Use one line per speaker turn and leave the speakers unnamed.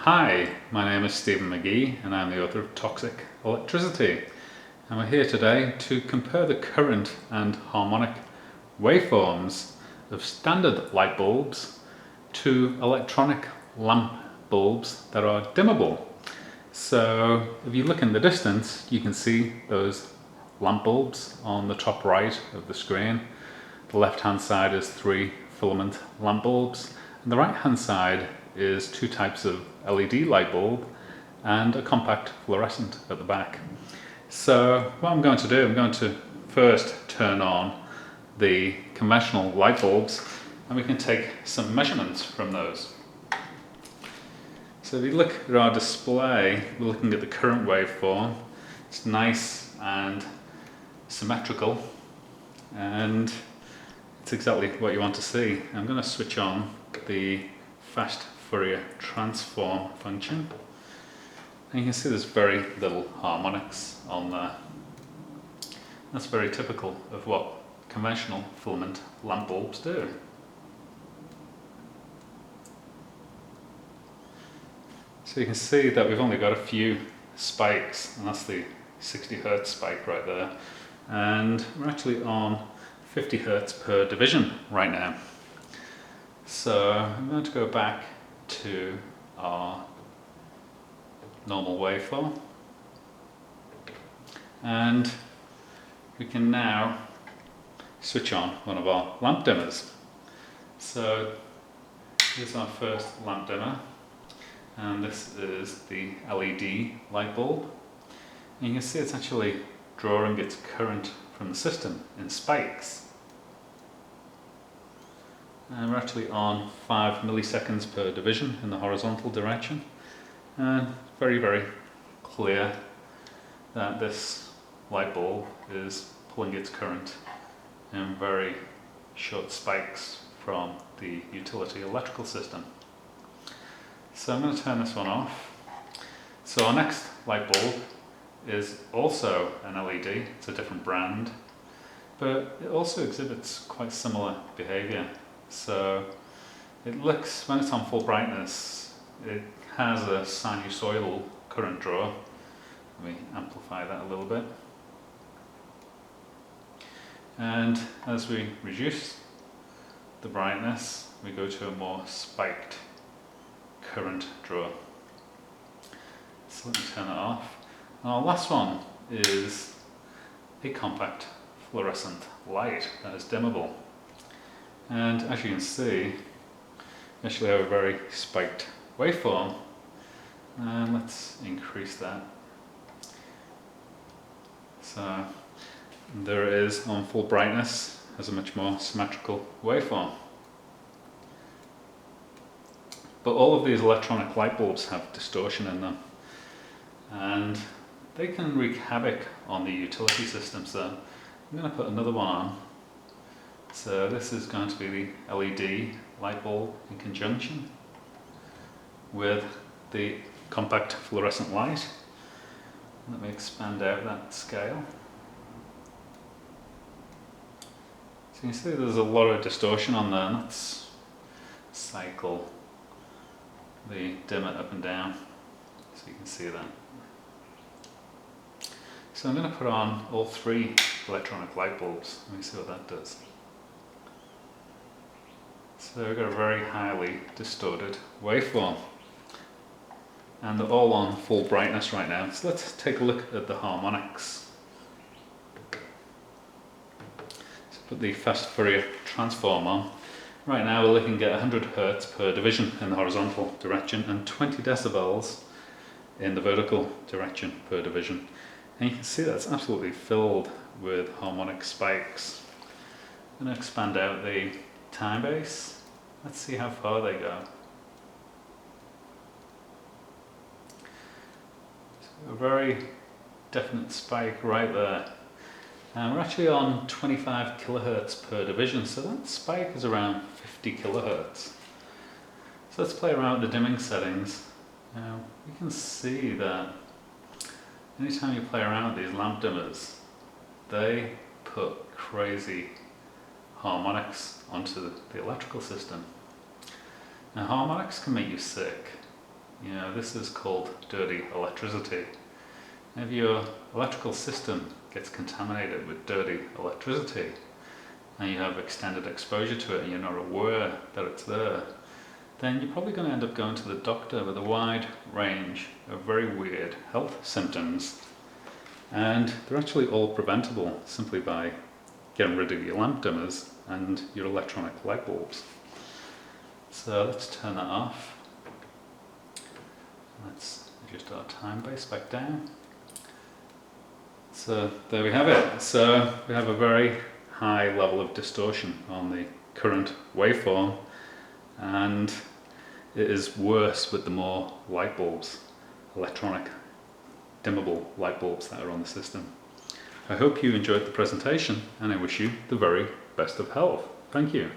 Hi, my name is Stephen McGee and I'm the author of Toxic Electricity, and we're here today to compare the current and harmonic waveforms of standard light bulbs to electronic lamp bulbs that are dimmable. So if you look in the distance, you can see those lamp bulbs on the top right of the screen. The left hand side is 3 filament lamp bulbs, and the right hand side is 2 types of LED light bulb and a compact fluorescent at the back. So what I'm going to do, I'm going to first turn on the conventional light bulbs and we can take some measurements from those. So if you look at our display, we're looking at the current waveform. It's nice and symmetrical and it's exactly what you want to see. I'm going to switch on the fast Fourier transform function, and you can see there's very little harmonics on there. That's very typical of what conventional filament lamp bulbs do. So you can see that we've only got a few spikes, and that's the 60 Hz spike right there, and we're actually on 50 Hz per division right now. So I'm going to go back to our normal waveform, and we can now switch on one of our lamp dimmers. So here's our first lamp dimmer, and this is the LED light bulb, and you can see it's actually drawing its current from the system in spikes. And we're actually on 5 milliseconds per division in the horizontal direction, and very, very clear that this light bulb is pulling its current in very short spikes from the utility electrical system. So I'm going to turn this one off. So our next light bulb is also an LED, it's a different brand, but it also exhibits quite similar behaviour. So it looks, when it's on full brightness, it has a sinusoidal current draw. Let me amplify that a little bit. And as we reduce the brightness, we go to a more spiked current draw. So let me turn it off. And our last one is a compact fluorescent light that is dimmable. And as you can see, we actually have a very spiked waveform, and let's increase that. So there it is on full brightness, has a much more symmetrical waveform. But all of these electronic light bulbs have distortion in them, and they can wreak havoc on the utility system. So I'm going to put another one on. So this is going to be the LED light bulb in conjunction with the compact fluorescent light. Let me expand out that scale. So you can see there's a lot of distortion on there, and let's cycle the dimmer up and down so you can see that. So I'm going to put on all 3 electronic light bulbs. Let me see what that does. So we've got a very highly distorted waveform, and they're all on full brightness right now. So let's take a look at the harmonics. So put the fast Fourier transform on. Right now we're looking at 100 Hz per division in the horizontal direction and 20 decibels in the vertical direction per division. And you can see that's absolutely filled with harmonic spikes. I'm going to expand out the time base. Let's see how far they go. So a very definite spike right there. And we're actually on 25 kilohertz per division, so that spike is around 50 kilohertz. So let's play around with the dimming settings. Now you can see that anytime you play around with these lamp dimmers, they put crazy harmonics onto the electrical system. Now harmonics can make you sick. This is called dirty electricity. If your electrical system gets contaminated with dirty electricity and you have extended exposure to it and you're not aware that it's there, then you're probably going to end up going to the doctor with a wide range of very weird health symptoms. And they're actually all preventable simply by getting rid of your lamp dimmers and your electronic light bulbs. So let's turn that off. Let's adjust our time base back down. So there we have it. So we have a very high level of distortion on the current waveform, and it is worse with the more light bulbs, electronic dimmable light bulbs that are on the system. I hope you enjoyed the presentation, and I wish you the very best of health. Thank you.